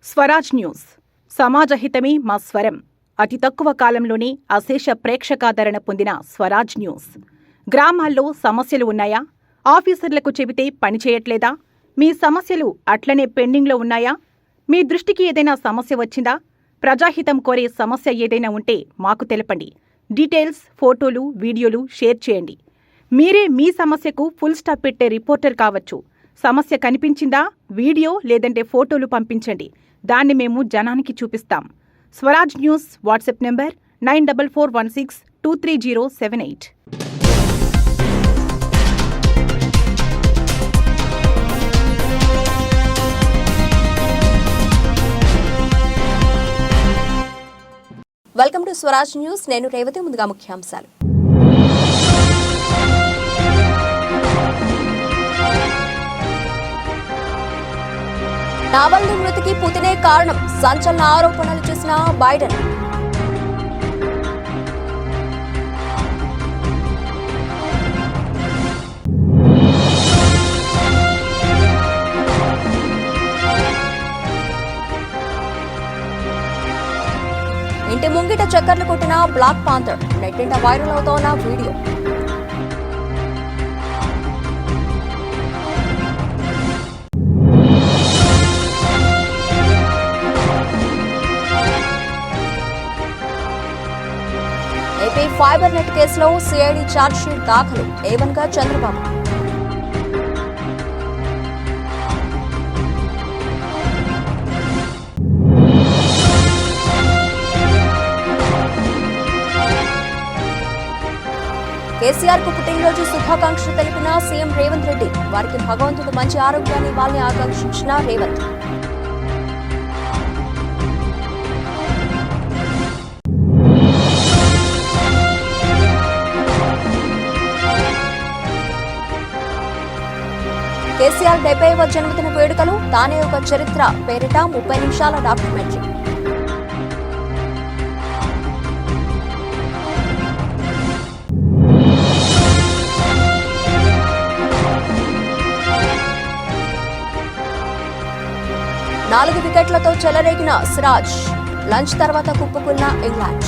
Swaraj news సమాజహితమే మా స్వరం. అతి తక్కువ కాలంలోనే అశేష ప్రేక్షకాదరణ పొందిన స్వరాజ్ న్యూస్. గ్రామాల్లో సమస్యలు ఉన్నాయా? ఆఫీసర్లకు చెబితే పనిచేయట్లేదా? మీ సమస్యలు అట్లనే పెండింగ్లో ఉన్నాయా? మీ దృష్టికి ఏదైనా సమస్య వచ్చిందా? ప్రజాహితం కోరే సమస్య ఏదైనా ఉంటే మాకు తెలపండి. డీటెయిల్స్, ఫోటోలు, వీడియోలు షేర్ చేయండి. మీరే మీ సమస్యకు ఫుల్ స్టాప్ పెట్టే రిపోర్టర్ కావచ్చు. సమస్య కనిపించిందా? వీడియో లేదంటే ఫోటోలు పంపించండి. దాన్ని మేము జనానికి చూపిస్తాం. Swaraj news WhatsApp number 9441623078. Welcome to Swaraj news. నేను రేవతి. ముందుగా ముఖ్యాంశాలు. నావల్నీ మృతికి పుతినే కారణం, సంచలన ఆరోపణలు చేసిన బైడెన్. ఇంటి ముంగిట చక్కర్లు కొట్టిన బ్లాక్ పాంథర్, నెట్టింట వైరల్ అవుతోన్న వీడియో. ఏపీ ఫైబర్ నెట్ కేసులో సిఐడి ఛార్జ్షీట్ దాఖలు, ఏవన్గా చంద్రబాబు. కేసీఆర్ కు పుట్టినరోజు శుభాకాంక్షలు తెలిపిన సీఎం రేవంత్ రెడ్డి. వారికి భగవంతుడు మంచి ఆరోగ్యాన్ని ఇవ్వాలని ఆకాంక్షించిన రేవంత్. కేసీఆర్ 70వ జన్మదిన వేడుకలు, తానే ఒక చరిత్ర పేరిట 30 నిమిషాల డాక్యుమెంటరీ. నాలుగు వికెట్లతో చెలరేగిన సిరాజ్, లంచ్ తర్వాత కుప్పకున్న ఇంగ్లాండ్.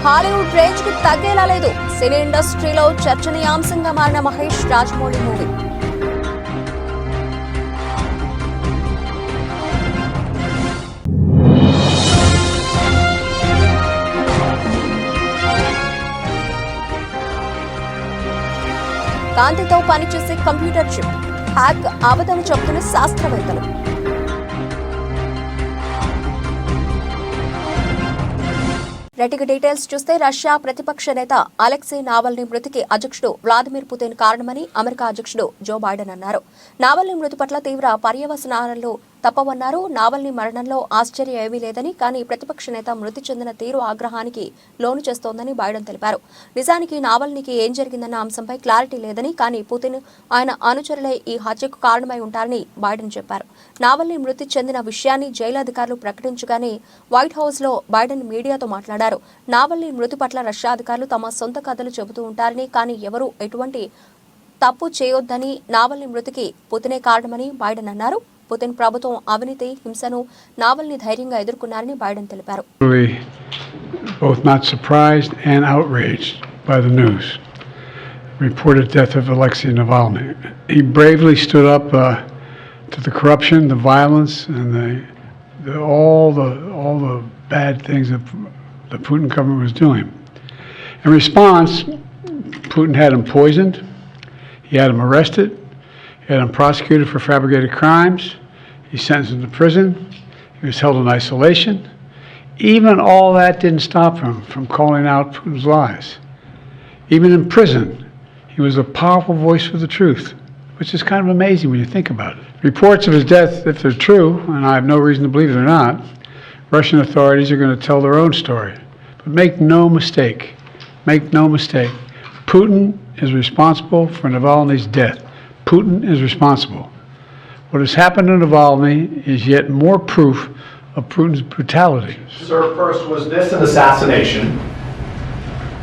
హాలీవుడ్ రేంజ్ కి తగ్గేలా లేదు. సినీ ఇండస్ట్రీలో చర్చనీయాంశంగా మారిన మహేష్ రాజమౌళి మూవీ. కాంతితో పనిచేసే కంప్యూటర్ చిప్ హ్యాక్ అవదని చెబుతున్న శాస్త్రవేత్తలు. రెటికి డీటెయిల్స్ చూస్తే, రష్యా ప్రతిపక్ష నేత అలెక్సీ నావల్నీ మృతికి అధ్యక్షుడు వ్లాదిమిర్ పుతిన్ కారణమని అమెరికా అధ్యక్షుడు జో బైడెన్ అన్నారు. నావల్నీ మృతి పట్ల తీవ్ర పర్యవసానాలు తప్పవన్నారు. నావల్నీ మరణంలో ఆశ్చర్యం ఏమీ లేదని, కానీ ప్రతిపక్ష నేత మృతి చెందిన తీరు ఆగ్రహానికి లోను చేస్తోందని బైడెన్ తెలిపారు. నిజానికి నావల్నీకి ఏం జరిగిందన్న అంశంపై క్లారిటీ లేదని, కానీ పుతిన్, ఆయన అనుచరులే ఈ హత్యకు కారణమై ఉంటారని బైడెన్ చెప్పారు. నావల్నీ మృతి చెందిన విషయాన్ని జైలు అధికారులు ప్రకటించగానే వైట్ హౌస్ లో బైడెన్ మీడియాతో మాట్లాడారు. నావల్నీ మృతి పట్ల రష్యా అధికారులు తమ సొంత కథలు చెబుతూ ఉంటారని, కానీ ఎవరూ ఎటువంటి తప్పు చేయొద్దని, నావల్నీ మృతికి పుతినే కారణమని బైడెన్ అన్నారు. పుతిన్ ప్రభుత్వం అవినీతి, హింసను నావల్నీ ధైర్యంగా ఎదుర్కొన్నారని బైడెన్ తెలిపారు. Both not surprised and outraged by the news. Reported death of Alexei Navalny. He bravely stood up to the corruption, the violence, and all the bad things that the Putin government was doing. In response, Putin had him poisoned. He had him arrested. He had him prosecuted for fabricated crimes. He sentenced him to prison. He was held in isolation. Even all that didn't stop him from calling out Putin's lies. Even in prison, he was a powerful voice for the truth, which is kind of amazing when you think about it. Reports of his death, if they're true, and I have no reason to believe they're not, Russian authorities are going to tell their own story. But make no mistake, Putin is responsible for Navalny's death. Putin is responsible. What has happened to Navalny is yet more proof of Putin's brutality? Sir, first, was this an assassination?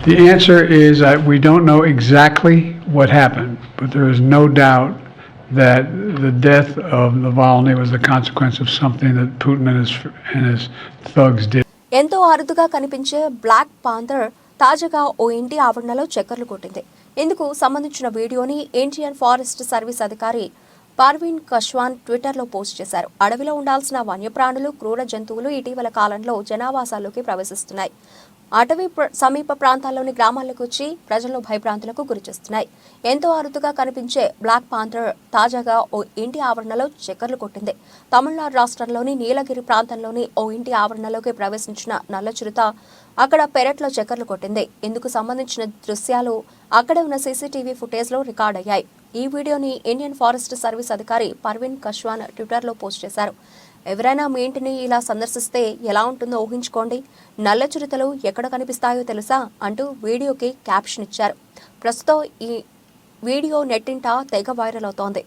The answer is we don't know exactly what happened, but there is no doubt that the death of Navalny was the consequence of something that Putin and his thugs did. ఎంతో అరుదుగా కనిపించే black panther తాజాగా ఓ ఇంటి ఆవరణలో చక్కర్లు కొట్టింది. ఇందుకు సంబంధించిన వీడియోని ఇండియన్ ఫారెస్ట్ సర్వీస్ అధికారి పర్వీన్ కశ్వాన్ ట్విట్టర్లో పోస్ట్ చేశారు. అడవిలో ఉండాల్సిన వన్యప్రాణులు, క్రూర జంతువులు ఇటీవల కాలంలో జనావాసాల్లోకి ప్రవేశిస్తున్నాయి. అటవీ సమీప ప్రాంతాల్లోని గ్రామాలకు వచ్చి ప్రజలను భయభ్రాంతులకు గురిచేస్తున్నాయి. ఎంతో అరుదుగా కనిపించే బ్లాక్ పాంథర్ తాజాగా ఓ ఇంటి ఆవరణలో చక్కర్లు కొట్టింది. తమిళనాడు రాష్ట్రంలోని నీలగిరి ప్రాంతంలోని ఓ ఇంటి ఆవరణలోకి ప్రవేశించిన నల్ల చిరుత అక్కడ పెరట్లో చక్కర్లు కొట్టింది. ఇందుకు సంబంధించిన దృశ్యాలు అక్కడే ఉన్న సీసీటీవీ ఫుటేజ్లో రికార్డ్ అయ్యాయి. ఈ వీడియోని ఇండియన్ ఫారెస్ట్ సర్వీస్ అధికారి పర్వీన్ కశ్వాన్ ట్విట్టర్లో పోస్ట్ చేశారు. ఎవరైనా మీ ఇంటిని ఇలా సందర్శిస్తే ఎలా ఉంటుందో ఊహించుకోండి. నల్ల చిరుతలు ఎక్కడ కనిపిస్తాయో తెలుసా అంటూ వీడియోకి క్యాప్షన్ ఇచ్చారు. ప్రస్తుతం ఈ వీడియో నెట్టింట తెగ వైరల్ అవుతోంది.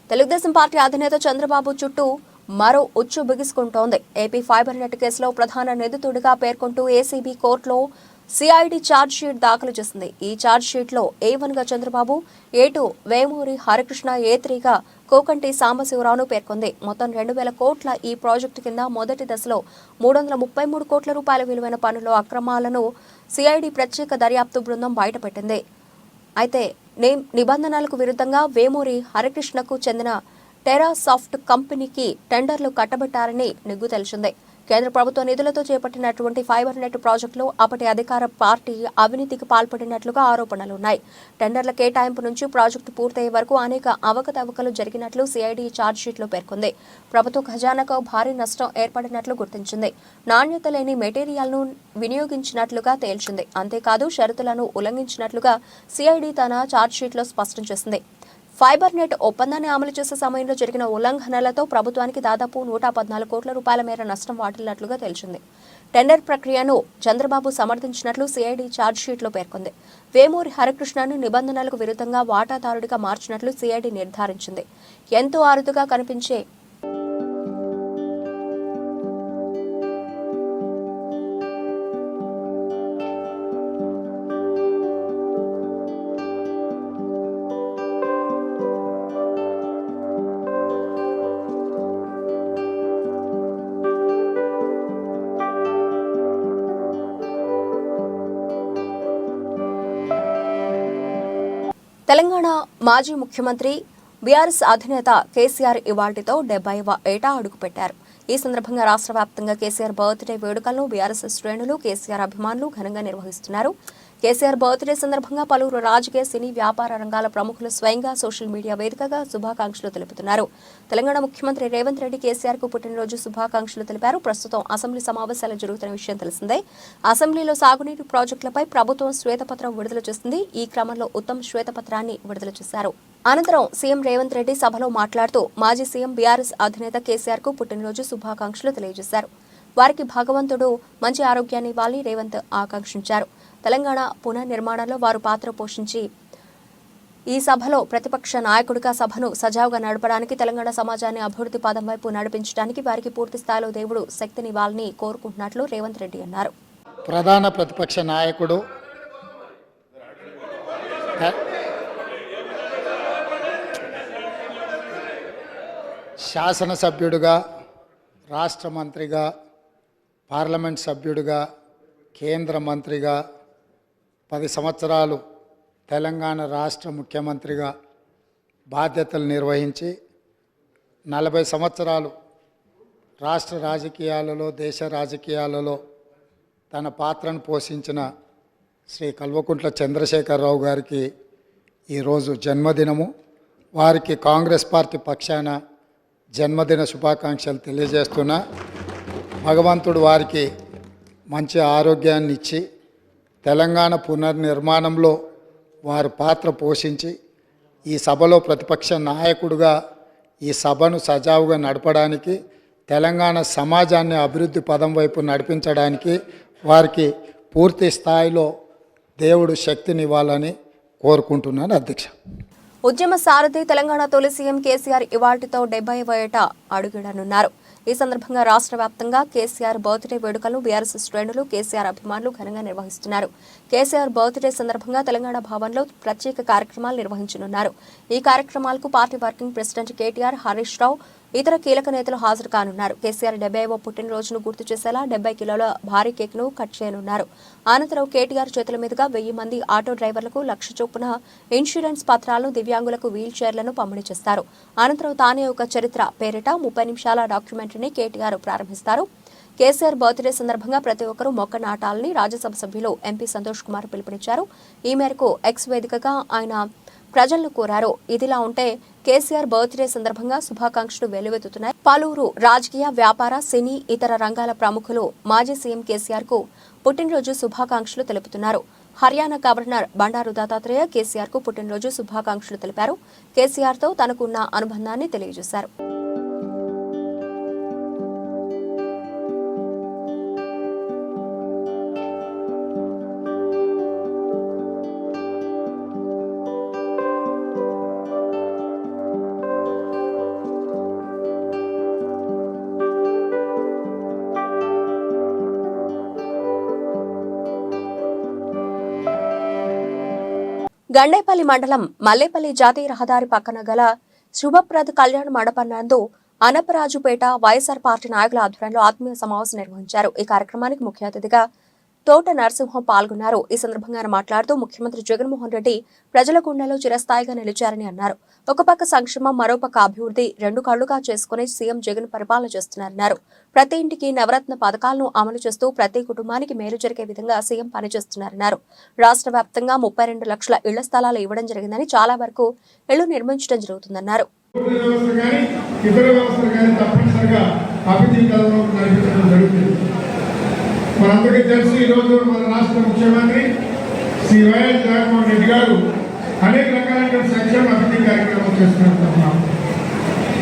తెలుగుదేశం పార్టీ అధినేత చంద్రబాబు చుట్టూ మరో ఉచ్చు బిగుసుకుంటోంది. ఏపీ ఫైబర్ నెట్ కేసులో ప్రధాన నిందితుడిగా పేర్కొంటూ ఏసీబీ కోర్టులో సిఐడి ఛార్జ్షీట్ దాఖలు చేసింది. ఈ ఛార్జ్షీట్లో A1గా చంద్రబాబు, A2 వేమూరి హరికృష్ణ, A3గా కోకంటి సాంబశివరావును పేర్కొంది. మొత్తం 2,000 కోట్ల ఈ ప్రాజెక్టు కింద మొదటి దశలో 333 కోట్ల రూపాయల విలువైన పనుల అక్రమాలను సిఐడి ప్రత్యేక దర్యాప్తు బృందం బయటపెట్టింది. అయితే నిబంధనలకు విరుద్ధంగా వేమూరి హరికృష్ణకు చెందిన టెరాసాఫ్ట్ కంపెనీకి టెండర్లు కట్టబెట్టారని నిగ్గు తెలిసింది. కేంద్ర ప్రభుత్వ నిధులతో చేపట్టినటువంటి ఫైబర్ నెట్ ప్రాజెక్టులో అప్పటి అధికార పార్టీ అవినీతికి పాల్పడినట్లుగా ఆరోపణలున్నాయి. టెండర్ల కేటాయింపు నుంచి ప్రాజెక్టు పూర్తయ్యే వరకు అనేక అవకతవకలు జరిగినట్లు సిఐడి ఛార్జ్షీట్లో పేర్కొంది. ప్రభుత్వ ఖజానాకు భారీ నష్టం ఏర్పడినట్లు గుర్తించింది. నాణ్యత లేని మెటీరియల్ను వినియోగించినట్లుగా తేల్చింది. అంతేకాదు షరతులను ఉల్లంఘించినట్లుగా సిఐడి తన ఛార్జ్షీట్లో స్పష్టం చేసింది. ఫైబర్ నెట్ ఒప్పందాన్ని అమలు చేసే సమయంలో జరిగిన ఉల్లంఘనలతో ప్రభుత్వానికి దాదాపు 114 కోట్ల రూపాయల మేర నష్టం వాటిల్లినట్లుగా తెలిసింది. టెండర్ ప్రక్రియను చంద్రబాబు సమర్థించినట్లు సిఐడి ఛార్జ్షీట్లో పేర్కొంది. వేమూరి హరికృష్ణను నిబంధనలకు విరుద్ధంగా వాటాదారుడిగా మార్చినట్లు సిఐడి నిర్ధారించింది. ఎంతో అరుదుగా కనిపించే తెలంగాణ మాజీ ముఖ్యమంత్రి బీఆర్ఎస్ అధినేత కేసీఆర్ ఇవాళ్టితో 70వ ఏటా అడుగుపెట్టారు. ఈ సందర్భంగా రాష్ట్ర వ్యాప్తంగా కేసీఆర్ బర్త్డే వేడుకలను బీఆర్ఎస్ శ్రేణులు, కేసీఆర్ అభిమానులు ఘనంగా నిర్వహిస్తున్నారు. కేసీఆర్ బర్త్డే సందర్భంగా పలువురు రాజకీయ, సినీ, వ్యాపార రంగాల ప్రముఖులు స్వయంగా సోషల్ మీడియా వేదికగా శుభాకాంక్షలు తెలుపుతున్నారు. తెలంగాణ ముఖ్యమంత్రి రేవంత్ రెడ్డి కేసీఆర్ కు పుట్టినరోజు శుభాకాంక్షలు తెలిపారు. ప్రస్తుతం అసెంబ్లీ సమావేశాలు జరుగుతున్న విషయం తెలిసిందే. అసెంబ్లీలో సాగునీటి ప్రాజెక్టులపై ప్రభుత్వం శ్వేతపత్రం విడుదల చేసింది. ఈ క్రమంలో ఉత్తమ్ శ్వేతపత్రాన్ని విడుదల చేశారు. అనంతరం సీఎం రేవంత్ రెడ్డి సభలో మాట్లాడుతూ మాజీ సీఎం బీఆర్ఎస్ అధినేత కేసీఆర్ కు పుట్టినరోజు శుభాకాంక్షలు తెలియజేశారు. వారికి భగవంతుడు మంచి ఆరోగ్యాన్ని ఇవ్వాలని రేవంత్ ఆకాంక్షించారు. తెలంగాణ పునర్నిర్మాణంలో వారు పాత్ర పోషించి ఈ సభలో ప్రతిపక్ష నాయకుడిగా సభను సజావుగా నడపడానికి, తెలంగాణ సమాజాన్ని అభివృద్ధి పదం వైపు నడిపించడానికి వారికి పూర్తి స్థాయిలో దేవుడు శక్తినివ్వాలని కోరుకుంటున్నట్లు రేవంత్ రెడ్డి అన్నారు. ప్రధాన ప్రతిపక్ష నాయకుడు శాసనసభ్యుడిగా, రాష్ట్ర మంత్రిగా, పార్లమెంట్ సభ్యుడిగా, కేంద్ర మంత్రిగా 10 సంవత్సరాలు తెలంగాణ రాష్ట్ర ముఖ్యమంత్రిగా బాధ్యతలు నిర్వహించి 40 సంవత్సరాలు రాష్ట్ర రాజకీయాలలో, దేశ రాజకీయాలలో తన పాత్రను పోషించిన శ్రీ కల్వకుంట్ల చంద్రశేఖరరావు గారికి ఈరోజు జన్మదినము. వారికి కాంగ్రెస్ పార్టీ పక్షాన జన్మదిన శుభాకాంక్షలు తెలియజేస్తున్నా. భగవంతుడు వారికి మంచి ఆరోగ్యాన్ని ఇచ్చి తెలంగాణ పునర్నిర్మాణంలో వారు పాత్ర పోషించి ఈ సభలో ప్రతిపక్ష నాయకుడిగా ఈ సభను సజావుగా నడపడానికి, తెలంగాణ సమాజాన్ని అభివృద్ధి పదం వైపు నడిపించడానికి వారికి పూర్తి స్థాయిలో దేవుడు శక్తినివ్వాలని కోరుకుంటున్నాను అధ్యక్ష. ఉద్యమ సారథి తెలంగాణ తొలి సీఎం కేసీఆర్ ఇవాల్టితో 70వ ఏట అడుగిడనున్నారు. ఈ సందర్భంగా రాష్ట్ర వ్యాప్తంగా కేసీఆర్ బర్త్డే వేడుకలను బీఆర్ఎస్ శ్రేణులు, కేసీఆర్ అభిమానులు ఘనంగా నిర్వహిస్తున్నారు. కేసీఆర్ బర్త్డే సందర్భంగా తెలంగాణ భవన్లో ప్రత్యేక కార్యక్రమాలు నిర్వహించనున్నారు. ఈ కార్యక్రమాలకు party working president KTR, Harish Rao, ఇతర కీలక నేతలు హాజరు కానున్నారు. కేసీఆర్ 70వ పుట్టినరోజును గుర్తు చేసేలా 70 కిలోల భారీ కేక్ను కట్ చేయనున్నారు. అనంతరం కేటీఆర్ చేతుల మీదుగా 1000 మంది ఆటో డ్రైవర్లకు 1,00,000 చొప్పున ఇన్సూరెన్స్ పత్రాలను, దివ్యాంగులకు వీల్ చైర్లను పంపిణీ చేస్తారు. అనంతరం తానే ఒక చరిత్ర పేరిట 30 నిమిషాల డాక్యుమెంటరీని కేటీఆర్ ప్రారంభిస్తారు. కేసీఆర్ బర్త్డే సందర్భంగా ప్రతి ఒక్కరూ మొక్క నాటాలని రాజ్యసభ సభ్యులు ఎంపీ సంతోష్ కుమార్ పిలుపునిచ్చారు. ఈ మేరకు ఎక్స్ వేదికగా ఆయన ప్రజలను కోరారు. ఇదిలా ఉంటే కేసీఆర్ బర్త్డే సందర్భంగా శుభాకాంక్షలు వెల్లువెత్తుతున్నాయి. పలువురు రాజకీయ, వ్యాపార, సినీ, ఇతర రంగాల ప్రముఖులు మాజీ సీఎం కేసీఆర్ కు పుట్టినరోజు శుభాకాంక్షలు తెలుపుతున్నారు. హర్యానా గవర్నర్ బండారు దత్తాత్రేయ కేసీఆర్ కు పుట్టినరోజు శుభాకాంక్షలు తెలిపారు. కేసీఆర్ తో తనకున్న అనుబంధాన్ని తెలియజేశారు. గండేపల్లి మండలం మల్లేపల్లి జాతీయ రహదారి పక్కన గల శుభప్రద్ కళ్యాణ మండపం నందు అనపరాజుపేట వైఎస్ఆర్ పార్టీ నాయకుల ఆధ్వర్యంలో ఆత్మీయ సమావేశం నిర్వహించారు. ఈ కార్యక్రమానికి ముఖ్య అతిథిగా తోట నరసింహం పాల్గొన్నారు. ఈ సందర్భంగా ఆయన మాట్లాడుతూ ముఖ్యమంత్రి జగన్మోహన్ రెడ్డి ప్రజల గుండెలో చిరస్థాయిగా నిలిచారని అన్నారు. ఒక పక్క సంక్షేమం, మరోపక్క అభివృద్ధి రెండు కళ్లుగా చేసుకుని సీఎం జగన్ పరిపాలన చేస్తున్నారన్నారు. ప్రతి ఇంటికి నవరత్న పథకాలను అమలు చేస్తూ ప్రతి కుటుంబానికి మేలు జరిగే విధంగా సీఎం పనిచేస్తున్నారన్నారు. రాష్ట్ర వ్యాప్తంగా 32 లక్షల ఇళ్ల స్థలాలు ఇవ్వడం జరిగిందని, చాలా వరకు ఇళ్లు నిర్మించడం జరుగుతుందన్నారు. మనందరికీ తెలుసు, ఈరోజు మన రాష్ట్ర ముఖ్యమంత్రి శ్రీ వైఎస్ జగన్మోహన్ రెడ్డి గారు అనేక రకాలైన సంక్షేమ అభివృద్ధి కార్యక్రమాలు చేస్తున్నారు.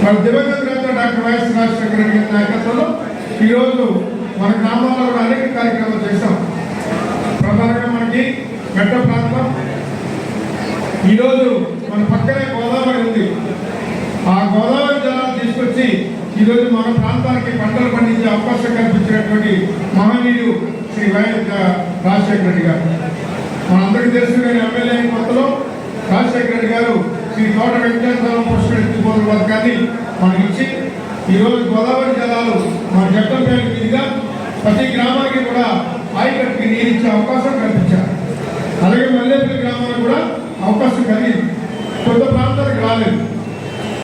మన దివంగత నేత డాక్టర్ వైఎస్ రాజశేఖర రెడ్డి గారి నాయకత్వంలో ఈరోజు మన గ్రామాల్లో కూడా అనేక కార్యక్రమాలు చేస్తాం. ప్రధానంగా మనకి మెట్ట ప్రాంతం, ఈరోజు మన పక్కనే గోదావరి ఉంది. ఆ గోదావరి జలాలు తీసుకొచ్చి ఈరోజు మన ప్రాంతానికి పంటలు పండించే అవకాశం కల్పించినటువంటి మహనీయుడు శ్రీ వైఎస్ రాజశేఖర రెడ్డి గారు. మనందరికీ తెలుసు, నేను ఎమ్మెల్యే అయిన కొత్తలో రాజశేఖర రెడ్డి గారు శ్రీ తోట వెంకటేశ్వర పోషణ పథకాన్ని మనకి ఇచ్చి ఈరోజు గోదావరి జలాలు మన జట్టంపేట మీదుగా ప్రతి గ్రామానికి కూడా ఆయకట్టుకి నీరు ఇచ్చే అవకాశం కల్పించారు. అలాగే మల్లేపల్లి గ్రామానికి కూడా అవకాశం కలిగింది, కొత్త ప్రాంతానికి రాలేదు.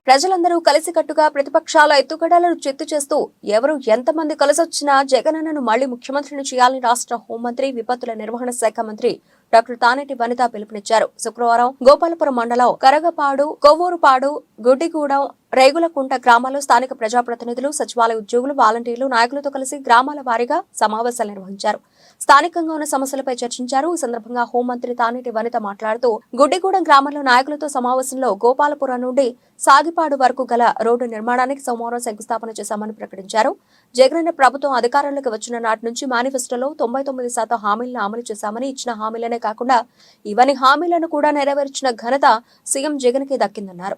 ప్రజలందరూ కలిసికట్టుగా ప్రతిపక్షాల ఎత్తుగడలను చిత్తు చేస్తూ ఎవరు ఎంతమంది కలిసొచ్చినా జగనన్నను మళ్లీ ముఖ్యమంత్రిని చేయాలని రాష్ట్ర హోంమంత్రి, విపత్తుల నిర్వహణ శాఖ మంత్రి డాక్టర్ తానేటి వనిత పిలుపునిచ్చారు. శుక్రవారం గోపాలపురం మండలం కరగపాడు, కొవ్వూరుపాడు, గుడ్డిగూడెం, రేగులకుంట గ్రామాల్లో స్థానిక ప్రజాప్రతినిధులు, సచివాలయ ఉద్యోగులు, వాలంటీర్లు, నాయకులతో కలిసి గ్రామాల వారీగా సమావేశాలు నిర్వహించారు. స్థానికంగా ఉన్న సమస్యలపై చర్చించారు. ఈ సందర్భంగా హోంమంత్రి తానేటి వనిత మాట్లాడుతూ గుడ్డిగూడెం గ్రామంలో నాయకులతో సమావేశంలో గోపాలపురం నుండి సాగిపాడు వరకు గల రోడ్డు నిర్మాణానికి సోమవారం శంకుస్థాపన చేశామని ప్రకటించారు. జగనన్న ప్రభుత్వం అధికారంలోకి వచ్చిన నాటి నుంచి మేనిఫెస్టోలో 99% హామీలను అమలు చేశామని, ఇచ్చిన హామీలనే కాకుండా ఇవన్నీ హామీలను కూడా నెరవేర్చిన ఘనత సీఎం జగన్ కి దక్కిందన్నారు.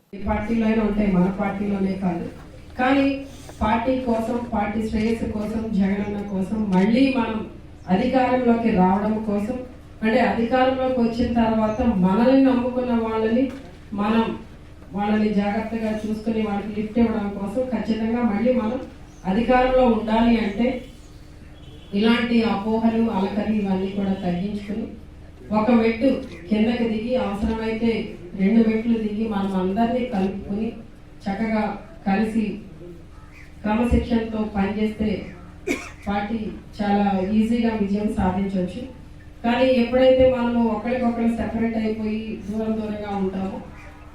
పార్టీలోనే కాదు, కానీ పార్టీ కోసం, పార్టీ శ్రేయస్సు కోసం, జగనన్న కోసం మళ్ళీ మనం అధికారంలోకి రావడం కోసం, అంటే అధికారంలోకి వచ్చిన తర్వాత మనల్ని నమ్ముకున్న వాళ్ళని జాగ్రత్తగా చూసుకుని వాళ్ళకి లిఫ్ట్ ఇవ్వడం కోసం ఖచ్చితంగా మళ్ళీ మనం అధికారంలో ఉండాలి. అంటే ఇలాంటి అపోహలు, అలకలు ఇవన్నీ కూడా తగ్గించుకుని ఒక మెట్టు కిందకి దిగి, అవసరమైతే 2 మెట్లు దిగి మనం అందరినీ కలుపుకుని చక్కగా కలిసి క్రమశిక్షణతో పనిచేస్తే పార్టీ చాలా ఈజీగా విజయం సాధించవచ్చు. కానీ ఎప్పుడైతే మనము ఒకరికొకరు సెపరేట్ అయిపోయి దూరంగా ఉంటామో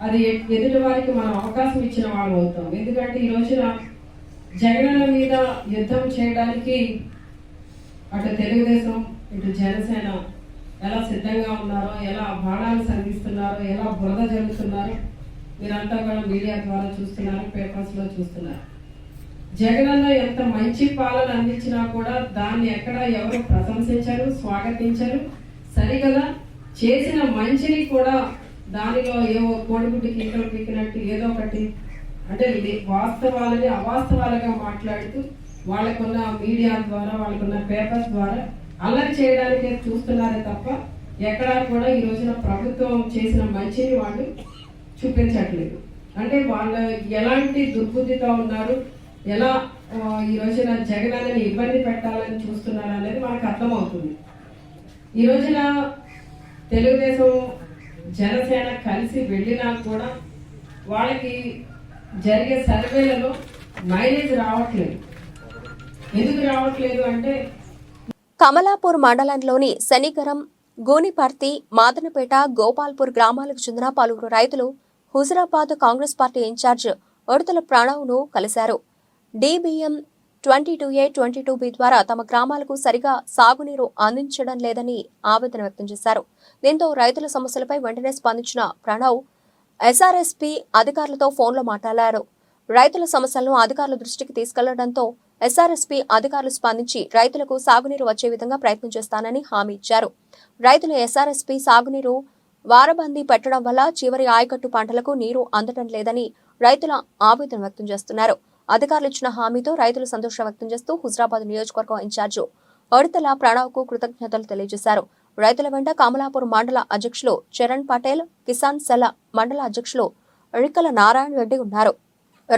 అది ఎదుటి వారికి మనం అవకాశం ఇచ్చిన వాళ్ళు అవుతాం. ఎందుకంటే ఈ రోజున జగనన్న మీద యుద్ధం చేయడానికి అటు తెలుగుదేశం, ఇటు జనసేన ఎలా సిద్ధంగా ఉన్నారో, ఎలా బాణాలు సంధిస్తున్నారో, ఎలా బురద జరుగుతున్నారో మీరంతా కూడా మీడియా ద్వారా చూస్తున్నారు, పేపర్స్లో చూస్తున్నారు. జగనన్న ఎంత మంచి పాలన అందించినా కూడా దాన్ని ఎక్కడ ఎవరు ప్రశంసించరు, స్వాగతించరు. సరిగదా చేసిన మంచిని కూడా దానిలో ఏవో కోడిగుడ్డికి ఇంట్లో పీకినట్టు ఏదో ఒకటి అంటే వాస్తవాలని అవాస్తవాలుగా మాట్లాడుతూ వాళ్ళకున్న మీడియా ద్వారా, వాళ్ళకున్న పేపర్స్ ద్వారా అల్లరి చేయడానికే చూస్తున్నారే తప్ప ఎక్కడా కూడా ఈ రోజున ప్రభుత్వం చేసిన మంచిని వాళ్ళు చూపించట్లేదు. అంటే వాళ్ళు ఎలాంటి దుర్బుద్ధితో ఉన్నారు, ఎలా ఈ రోజున జగనన్నని ఇబ్బంది పెట్టాలని చూస్తున్నారు అనేది మనకు అర్థమవుతుంది. ఈ రోజున తెలుగుదేశం జనసేన కలిసి వెళ్ళినా కూడా వాళ్ళకి జరిగే సర్వేలలో మైలేజ్ రావట్లేదు. ఎందుకు రావట్లేదు అంటే కమలాపూర్ మండలంలోని శనిగరం, గూనిపర్తి, మాదనపేట, గోపాల్పూర్ గ్రామాలకు చెందిన పలువురు రైతులు హుజురాబాద్ కాంగ్రెస్ పార్టీ ఇన్ఛార్జ్ ఉడతల ప్రణవ్ను కలిశారు. DBM 22A 22B ద్వారా తమ గ్రామాలకు సరిగా సాగునీరు అందించడం లేదని ఆవేదన వ్యక్తం చేశారు. దీంతో రైతుల సమస్యలపై వెంటనే స్పందించిన ప్రణవ్ SRSP అధికారులతో ఫోన్లో మాట్లాడారు. రైతుల సమస్యలను అధికారుల దృష్టికి తీసుకెళ్లడంతో SRSP అధికారులు స్పందించి రైతులకు సాగునీరు వచ్చే విధంగా ప్రయత్నం చేస్తానని హామీ ఇచ్చారు. రైతులు SRSP సాగునీరు వారబందీ పెట్టడం వల్ల చివరి ఆయకట్టు పంటలకు నీరు అందడం లేదని రైతుల ఆవేదన వ్యక్తం చేస్తున్నారు. అధికారులు ఇచ్చిన హామీతో రైతులు సంతోషం వ్యక్తం చేస్తూ హుజురాబాద్ నియోజకవర్గం ఇన్ఛార్జి ఉడతల ప్రణవ్కు కృతజ్ఞతలు తెలియజేశారు. రైతుల వెంట కమలాపూర్ మండల అధ్యక్షులు చరణ్ పటేల్, కిసాన్ సెల మండల అధ్యక్షులు రిక్కల నారాయణ రెడ్డి ఉన్నారు.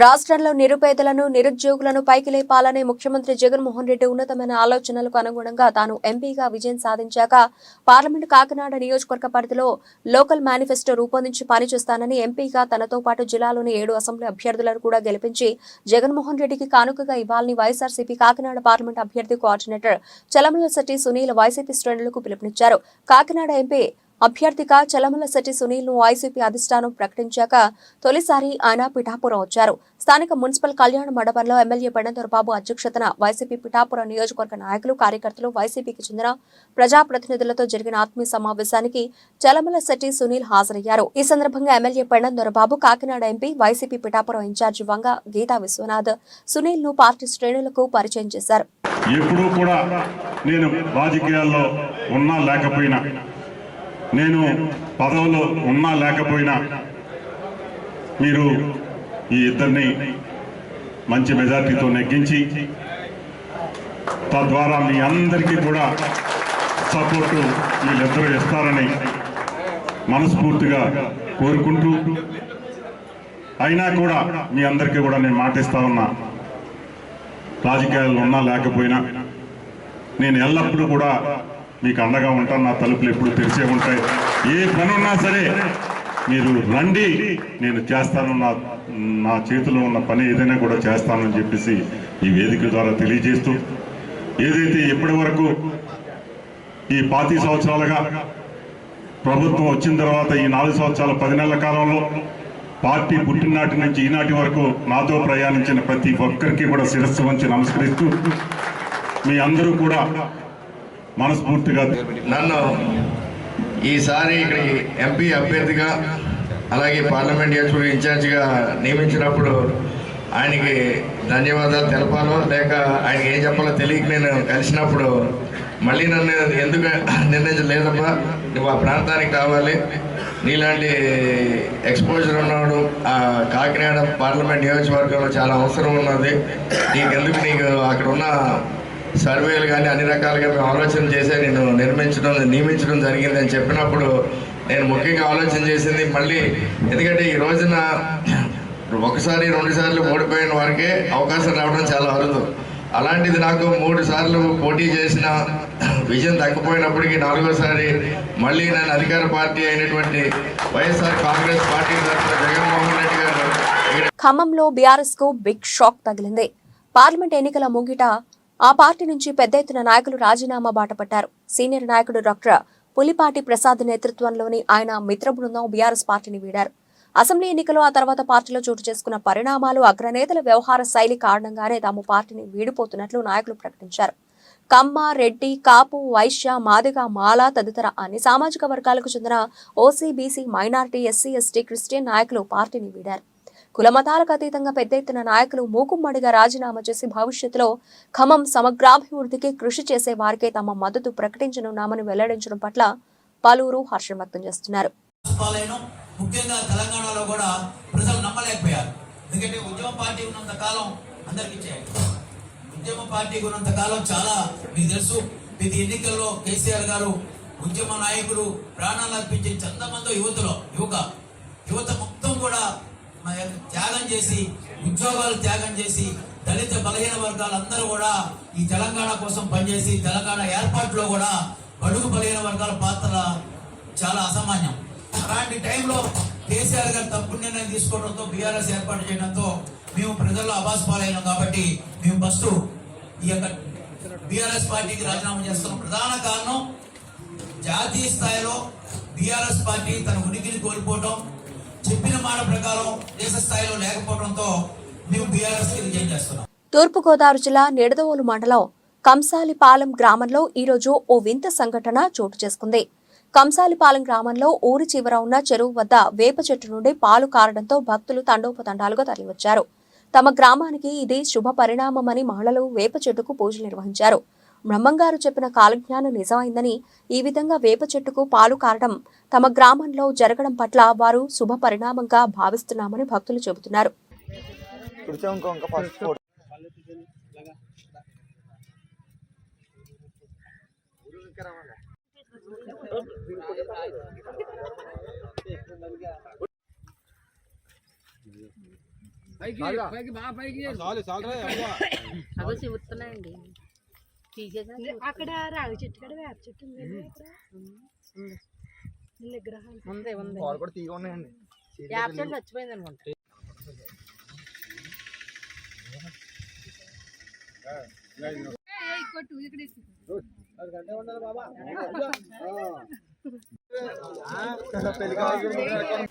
రాష్ట్రంలో నిరుపేదలను, నిరుద్యోగులను పైకి లేపాలని ముఖ్యమంత్రి జగన్మోహన్ రెడ్డి ఉన్నతమైన ఆలోచనలకు అనుగుణంగా తాను ఎంపీగా విజయం సాధించాక పార్లమెంటు కాకినాడ నియోజకవర్గ పరిధిలో లోకల్ మేనిఫెస్టో రూపొందించి పనిచేస్తానని ఎంపీగా తనతో పాటు జిల్లాలోని 7 అసెంబ్లీ అభ్యర్థులను కూడా గెలిపించి జగన్మోహన్ రెడ్డికి కానుకగా ఇవ్వాలని వైఎస్ఆర్సీపీ కాకినాడ పార్లమెంట్ అభ్యర్థి కోఆర్డినేటర్ చలమలశెట్టి సునీల్ వైసీపీ శ్రేణులకు పిలుపునిచ్చారు. కాకినాడ ఎంపీ అభ్యర్థిగా చలమలశెట్టి సునీల్ ను వైసీపీ అధిష్టానం ప్రకటించాక తొలిసారి ఆయన పిఠాపురం వచ్చారు. స్థానిక మున్సిపల్ కళ్యాణ మండపంలో ఎమ్మెల్యే పెండందొరబాబు అధ్యక్షతన వైసీపీ పిఠాపురం నియోజకవర్గ నాయకులు, కార్యకర్తలు, వైసీపీకి చెందిన ప్రజాప్రతినిధులతో జరిగిన ఆత్మీయ సమావేశానికి చలమలశెట్టి సునీల్ హాజరయ్యారు. ఈ సందర్భంగా MLA Pendem Dorababu, Kakinada MP, YCP Pithapuram incharge Vanga Geetha Viswanath Sunil ను పార్టీ శ్రేణులకు పరిచయం చేశారు. ఎప్పుడూ కూడా నేను రాజకీయాల్లో ఉన్నా లేకపోయినా, నేను పదవులో ఉన్నా లేకపోయినా మీరు ఈ ఇద్దరిని మంచి మెజార్టీతో నెగ్గించి తద్వారా మీ అందరికీ కూడా సపోర్టు వీళ్ళిద్దరూ ఇస్తారని మనస్ఫూర్తిగా కోరుకుంటూ, అయినా కూడా మీ అందరికీ కూడా నేను మాటిస్తా ఉన్నా, రాజకీయాల్లో ఉన్నా లేకపోయినా నేను ఎల్లప్పుడూ కూడా మీకు అండగా ఉంటాను. నా తలుపులు ఎప్పుడు తెరిచే ఉంటాయి. ఏ పని ఉన్నా సరే మీరు రండి, నేను చేస్తాను. నా చేతిలో ఉన్న పని ఏదైనా కూడా చేస్తానని చెప్పేసి ఈ వేదిక ద్వారా తెలియజేస్తూ, ఏదైతే ఇప్పటి వరకు ఈ 25 సంవత్సరాలుగా ప్రభుత్వం వచ్చిన తర్వాత ఈ 4 సంవత్సరాల 10 నెలల కాలంలో పార్టీ పుట్టినాటి నుంచి ఈనాటి వరకు నాతో ప్రయాణించిన ప్రతి ఒక్కరికి కూడా శిరస్సు వంచి నమస్కరిస్తూ, మీ అందరూ కూడా మనస్ఫూర్తిగా నన్ను ఈసారి ఇక్కడ ఎంపీ అభ్యర్థిగా అలాగే పార్లమెంట్ నియోజకవర్గ ఇన్ఛార్జిగా నియమించినప్పుడు ఆయనకి ధన్యవాదాలు తెలపాలో లేక ఆయనకి ఏం చెప్పాలో తెలియక నేను కలిసినప్పుడు మళ్ళీ నన్ను ఎందుకు నిర్ణయించలేదమ్మా, నువ్వు ఆ ప్రాంతానికి కావాలి, నీలాంటి ఎక్స్పోజర్ ఉన్నాడు కాకినాడ పార్లమెంట్ నియోజకవర్గంలో చాలా అవసరం ఉన్నది, నీకెందుకు నీకు అక్కడ ఉన్న సర్వేలు కానీ అన్ని రకాలుగా మేము ఆలోచన చేసే నేను నియమించడం జరిగిందని చెప్పినప్పుడు నేను ముఖ్యంగా ఆలోచన చేసింది మళ్ళీ, ఎందుకంటే ఈ రోజున 1 సారి 2 సార్లు ఓడిపోయిన వారికే అవకాశం రావడం చాలా అరుదు. అలాంటిది నాకు 3 సార్లు పోటీ చేసిన విజయం దక్కిపోయినప్పటికీ 4వసారి మళ్ళీ నేను అధికార పార్టీ అయినటువంటి వైఎస్ఆర్ కాంగ్రెస్ పార్టీ తరఫున జగన్మోహన్ రెడ్డి గారు. ఖమ్మంలో బీఆర్ఎస్ కు బిగ్ షాక్ తగిలింది. పార్లమెంట్ ఎన్నికల ముంగిట ఆ పార్టీ నుంచి పెద్ద ఎత్తున నాయకులు రాజీనామా బాటపట్టారు. సీనియర్ నాయకుడు డాక్టర్ పులిపాటి ప్రసాద్ నేతృత్వంలోని ఆయన మిత్ర బృందం బీఆర్ఎస్ పార్టీని వీడారు. అసెంబ్లీ ఎన్నికలు, ఆ తర్వాత పార్టీలో చోటు చేసుకున్న పరిణామాలు, అగ్రనేతల వ్యవహార శైలి కారణంగానే తాము పార్టీని వీడిపోతున్నట్లు నాయకులు ప్రకటించారు. కమ్మ, రెడ్డి, కాపు, వైశ్య, మాదిగ, మాల తదితర అన్ని సామాజిక వర్గాలకు చెందిన OC, BC, minority, SC, ST, Christian నాయకులు పార్టీని వీడారు. కులమతాలకు అతీతంగా పెద్ద ఎత్తున నాయకులు మూకుమ్మడిగా రాజీనామా చేసి భవిష్యత్తులో ఖమ్మం సమగ్రాభివృద్ధికి కృషి చేసే వారికే తమ మద్దతు ప్రకటించనున్నామని వెల్లడించడం పట్ల పలువురు హర్షం వ్యక్తం చేస్తున్నారు. ముఖ్యంగా తెలంగాణలో కూడా ప్రజలు నమ్మలేకపోయారు. ఎందుకంటే ఉద్యమ పార్టీ ఉన్నంత కాలం అందరికీ చేయాలి. ఉద్యమ పార్టీ ఉన్నంత కాలం చాలా మీకు తెలుసు. ప్రతి ఎన్నికల్లో కేసీఆర్ గారు ఉద్యమ నాయకులు ప్రాణాలు అర్పించే చందమంది యువత మొత్తం కూడా త్యాగం చేసి, ఉద్యోగాలు త్యాగం చేసి, దళిత బలహీన వర్గాలందరూ కూడా ఈ తెలంగాణ కోసం పనిచేసి తెలంగాణ ఏర్పాటులో కూడా బడుగు బలహీన వర్గాల పాత్ర చాలా అసామాన్యం. అలాంటి టైంలో కేసీఆర్ గారు తప్పుడు నిర్ణయం తీసుకోవడంతో బీఆర్ఎస్ ఏర్పాటు చేయడంతో మేము ప్రజల్లో అబాస్పాలైనాం. కాబట్టి మేము ఫస్ట్ ఈ యొక్క బీఆర్ఎస్ పార్టీకి రాజీనామా చేస్తున్నాం. ప్రధాన కారణం జాతీయ స్థాయిలో బీఆర్ఎస్ పార్టీ తన ఉనికిని కోల్పోవడం, చెప్పిన మాట ప్రకారం దేశ స్థాయిలో లేకపోవడంతో మేము బీఆర్ఎస్ కి రిజైన్ చేస్తున్నాం. తూర్పుగోదావరి జిల్లా నిడదవోలు మండలం కంసాలిపాలెం గ్రామంలో ఈరోజు ఓ వింత సంఘటన చోటు చేసుకుంది. కంసాలిపాలెం గ్రామంలో ఊరి చివర ఉన్న చెరువు వద్ద వేప చెట్టు నుండి పాలు కారడంతో భక్తులు తండోపతండాలుగా తరలివచ్చారు. తమ గ్రామానికి ఇది శుభ పరిణామమని మహిళలు వేప చెట్టుకు పూజలు నిర్వహించారు. బ్రహ్మంగారు చెప్పిన కాలజ్ఞానం నిజమైందని, ఈ విధంగా వేప చెట్టుకు పాలు కారడం తమ గ్రామంలో జరగడం పట్ల వారు శుభ పరిణామంగా భావిస్తున్నామని భక్తులు చెబుతున్నారు. అక్కడ రాగి చెట్టు కూడా వేప చెట్టు విగ్రహాలు వేప చెట్టు చచ్చిపోయింది అనుకుంటా.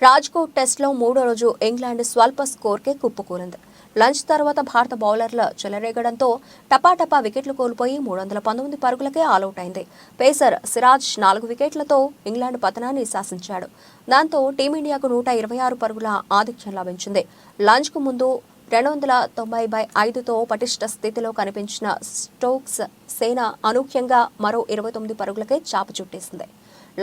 రాజ్కోట్ టెస్ట్లో 3వ రోజు ఇంగ్లాండ్ స్వల్ప స్కోర్కే కుప్పకూలింది. లంచ్ తర్వాత భారత బౌలర్ల చెలరేగడంతో టపాటపా వికెట్లు కోల్పోయి 319 పరుగులకే ఆలౌట్ అయింది. పేసర్ సిరాజ్ 4 వికెట్లతో ఇంగ్లాండ్ పతనాన్ని శాసించాడు. దాంతో టీమిండియాకు 126 పరుగుల ఆధిక్యం లభించింది. లంచ్కు ముందు 290/5తో పటిష్ట స్థితిలో కనిపించిన స్టోక్స్ సేన అనూహ్యంగా మరో 29 పరుగులకే చాప చుట్టేసింది.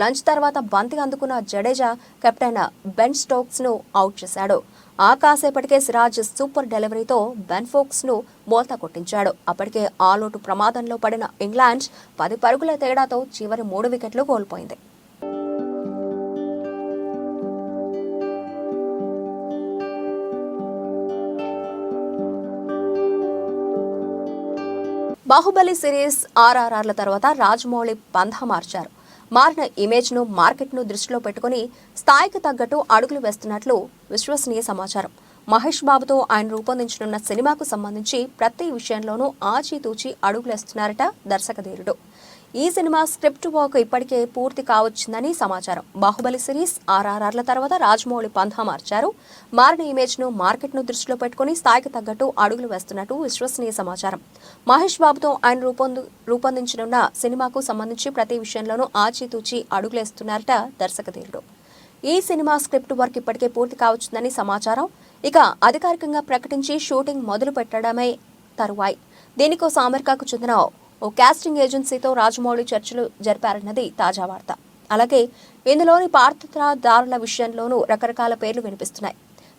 లంచ్ తర్వాత బంతి అందుకున్న జడేజా కెప్టెన్ బెన్ స్టోక్స్ ను అవుట్ చేశాడు. ఆ కాసేపటికే సిరాజ్ సూపర్ డెలివరీతో బెన్ ఫోక్స్ ను బోల్తా కొట్టించాడు. అప్పటికే ఆలౌట్ ప్రమాదంలో పడిన ఇంగ్లాండ్ 10 పరుగుల తేడాతో చివరి 3 వికెట్లు కోల్పోయింది. బాహుబలి సిరీస్ ఆర్ఆర్ఆర్ల తర్వాత రాజమౌళి పంథా మార్చారు. మారిన ఇమేజ్ను, మార్కెట్ను దృష్టిలో పెట్టుకుని స్థాయికి తగ్గట్టు అడుగులు వేస్తున్నట్లు విశ్వసనీయ సమాచారం. మహేష్ బాబుతో ఆయన రూపొందించనున్న సినిమాకు సంబంధించి ప్రతి విషయంలోనూ ఆచితూచి అడుగులేస్తున్నారట దర్శకధీరుడు. ఈ సినిమా స్క్రిప్ట్ వర్క్ ఇప్పటికే పూర్తి కావచ్చిందని సమాచారం. బాహుబలి సిరీస్ ఆర్ఆర్ఆర్ల తర్వాత రాజమౌళి పంథా మార్చారు. మారిన ఇమేజ్ను, మార్కెట్ను దృష్టిలో పెట్టుకుని స్థాయికి తగ్గట్టు అడుగులు వేస్తున్నట్టు విశ్వసనీయ సమాచారం. మహేష్ బాబుతో ఆయన రూపొందించనున్న సినిమాకు సంబంధించి ప్రతి విషయంలోనూ ఆచితూచి అడుగులేస్తున్నారట దర్శకధీరుడు. ఈ సినిమా స్క్రిప్ట్ వర్క్ ఇప్పటికే పూర్తి కావచ్చిందని సమాచారం. ఇక అధికారికంగా ప్రకటించి షూటింగ్ మొదలు పెట్టడమే తరువాయి. దీనికోసం అమెరికాకు చెందిన ఓ కాస్టింగ్ ఏజెన్సీతో రాజమౌళి చర్చలు జరిపారన్నది తాజా వార్త. అలాగే ఇందులోని పాత్రధారుల విషయంలోనూ రకరకాల పేర్లు వినిపిస్తున్నాయి.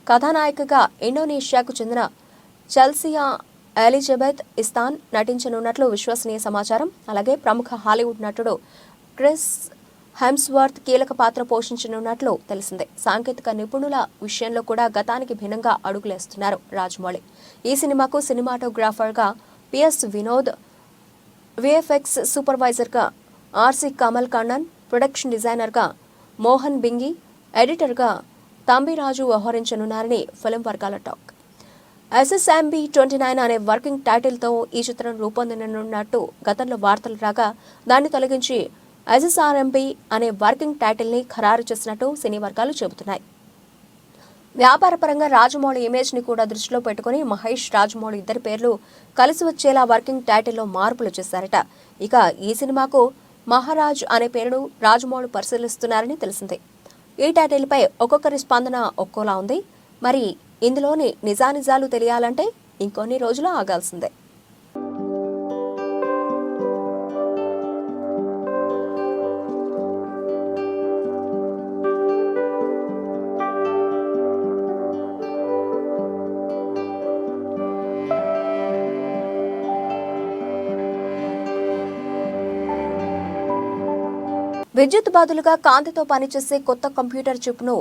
కథానాయికగా ఇండోనేషియాకు చెందిన చెల్సియా ఎలిజబెత్ ఇస్తాన్ నటించనున్నట్లు విశ్వసనీయ సమాచారం. అలాగే ప్రముఖ హాలీవుడ్ నటుడు క్రిస్ హెమ్స్వర్త్ కీలక పాత్ర పోషించనున్నట్లు తెలిసిందే. సాంకేతిక నిపుణుల విషయంలో కూడా గతానికి భిన్నంగా అడుగులేస్తున్నారు రాజమౌళి. ఈ సినిమాకు సినిమాటోగ్రాఫర్గా పిఎస్ వినోద్, విఎఫ్ఎక్స్ సూపర్వైజర్గా ఆర్సి కమల్ కన్నన్, ప్రొడక్షన్ డిజైనర్గా మోహన్ బింగి, ఎడిటర్గా తంబిరాజు వ్యవహరించనున్నారని ఫిల్మ్ వర్గాల టాక్. SSMB 29 అనే వర్కింగ్ టైటిల్తో ఈ చిత్రం రూపొందనున్నట్టు గతంలో వార్తలు రాగా దాన్ని తొలగించి SSRMB అనే వర్కింగ్ టైటిల్ని ఖరారు చేసినట్టు సినీ వర్గాలు చెబుతున్నాయి. వ్యాపారపరంగా రాజమౌళి ఇమేజ్ ని కూడా దృష్టిలో పెట్టుకుని మహేష్ రాజమౌళి ఇద్దరి పేర్లు కలిసి వచ్చేలా వర్కింగ్ టైటిల్లో మార్పులు చేశారట. ఇక ఈ సినిమాకు మహారాజ్ అనే పేరును రాజమౌళి పరిశీలిస్తున్నారని తెలిసింది. ఈ టైటిల్ పై ఒక్కొక్కరి స్పందన ఒక్కోలా ఉంది. మరి ఇందులోని నిజానిజాలు తెలియాలంటే ఇంకొన్ని రోజులు ఆగాల్సిందే. విద్యుత్ బదులుగా కాంతితో పనిచేసే కొత్త కంప్యూటర్ చిప్ను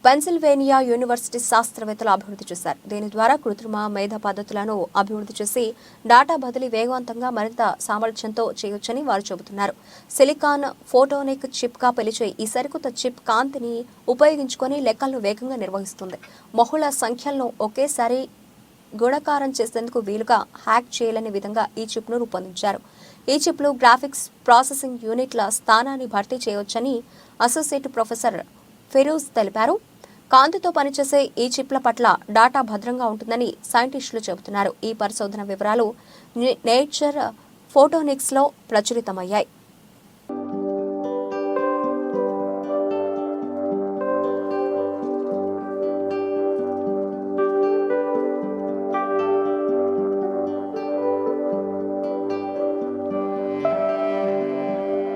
పెన్సిల్వేనియా యూనివర్సిటీ శాస్త్రవేత్తలు అభివృద్ధి చేశారు. దీని ద్వారా కృత్రిమ మేధ పద్ధతులను అభివృద్ధి చేసి డేటా బదిలీ వేగవంతంగా మరింత సామర్థ్యంతో చేయొచ్చని వారు చెబుతున్నారు. సిలికాన్ ఫోటోనిక్ చిప్గా పిలిచే ఈ సరికొత్త చిప్ కాంతిని ఉపయోగించుకొని లెక్కలను వేగంగా నిర్వహిస్తుంది. బహుళ సంఖ్యలను ఒకేసారి గుణకారం చేసేందుకు వీలుగా హ్యాక్ చేయలేని విధంగా ఈ చిప్ను రూపొందించారు. ఈ చిప్లు గ్రాఫిక్స్ ప్రాసెసింగ్ యూనిట్ల స్థానాన్ని భర్తీ చేయవచ్చని అసోసియేట్ ప్రొఫెసర్ ఫిరోజ్ తెలిపారు. కాంతితో పనిచేసే ఈ చిప్ల పట్ల డాటా భద్రంగా ఉంటుందని సైంటిస్టులు చెబుతున్నారు. ఈ పరిశోధన వివరాలు నేచర్ ఫోటోనిక్స్లో ప్రచురితమయ్యాయి.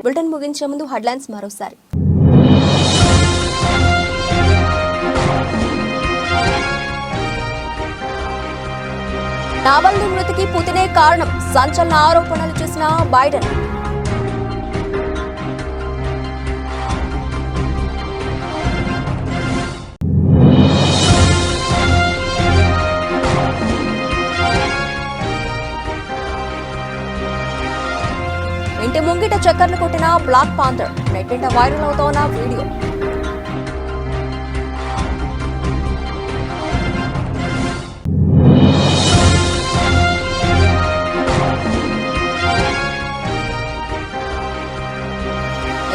బులెటిన్ ముగించే ముందు హెడ్లైన్స్ మరోసారి. నావల్నీ మృతికి పుతినే కారణం, సంచలన ఆరోపణలు చేసిన బైడెన్. ఇంటి ముంగిట చక్కర్లు కొట్టిన బ్లాక్ పాంథర్, నెట్టింట వైరల్ అవుతోన్న వీడియో.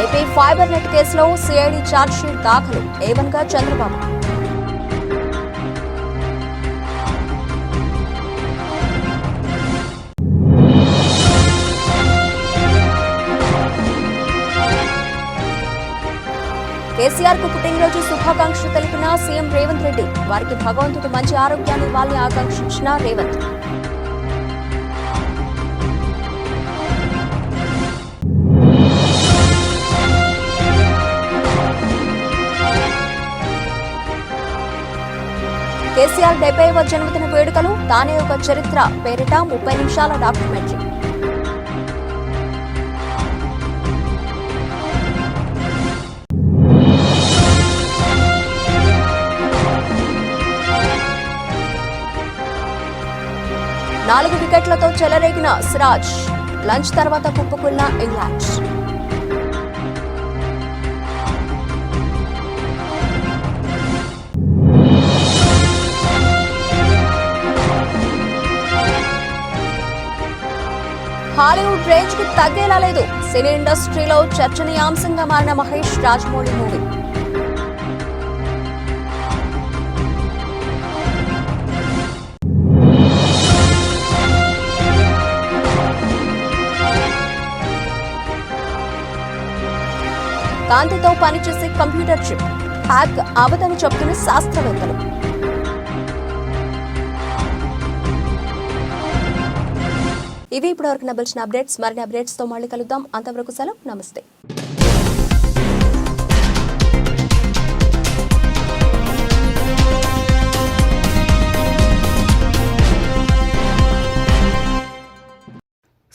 ఏపీ ఫైబర్ నెట్ కేసులో సిఐడి ఛార్జ్షీట్ దాఖలు, ఏవన్గా చంద్రబాబు. కేసీఆర్ కు పుట్టినరోజు శుభాకాంక్షలు తెలిపిన సీఎం రేవంత్ రెడ్డి, వారికి భగవంతుడు మంచి ఆరోగ్యాన్ని ఇవ్వాలని ఆకాంక్షించిన రేవంత్. కేసీఆర్ 70వ జన్మదిన వేడుకలు, తానే ఒక చరిత్ర పేరిట 30 నిమిషాల డాక్యుమెంటరీ. నాలుగు వికెట్లతో చెలరేగిన సిరాజ్, లంచ్ తర్వాత కుప్పకున్న ఇంగ్లాండ్. హాలీవుడ్ రేంజ్ కి తగ్గేలా లేదు, సినీ ఇండస్ట్రీలో చర్చనీయాంశంగా మారిన మహేష్ రాజమౌళి మూవీ. కాంతితో పనిచేసే కంప్యూటర్ చిప్ హ్యాక్ అవదని చెబుతున్న శాస్త్రవేత్తలు. ఇవి ఇప్పటివరకు నబిల్చిన అప్డేట్స్. మరిన్ని అప్డేట్స్ తో మళ్ళీ కలుద్దాం. అంతవరకు సెలవు, నమస్తే.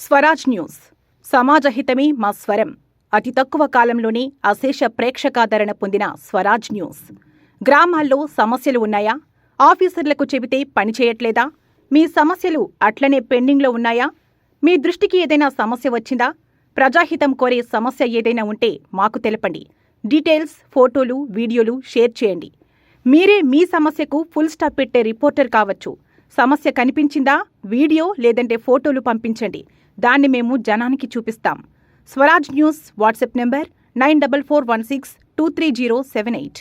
స్వరాజ్ న్యూస్, సమాజహితమే మా స్వరం. అతి తక్కువ కాలంలోనే అశేష ప్రేక్షకాదరణ పొందిన స్వరాజ్ న్యూస్. గ్రామాల్లో సమస్యలు ఉన్నాయా? ఆఫీసర్లకు చెబితే పని చేయట్లేదా? మీ సమస్యలు అట్లనే పెండింగ్లో ఉన్నాయా? మీ దృష్టికి ఏదైనా సమస్య వచ్చిందా? ప్రజాహితం కోరే సమస్య ఏదైనా ఉంటే మాకు తెలపండి. డీటెయిల్స్, ఫోటోలు, వీడియోలు షేర్ చేయండి. మీరే మీ సమస్యకు ఫుల్ స్టాప్ పెట్టే రిపోర్టర్ కావచ్చు. సమస్య కనిపించిందా? వీడియో లేదంటే ఫోటోలు పంపించండి. దాన్ని మేము జనానికి చూపిస్తాం. Swaraj news WhatsApp number 9441623078.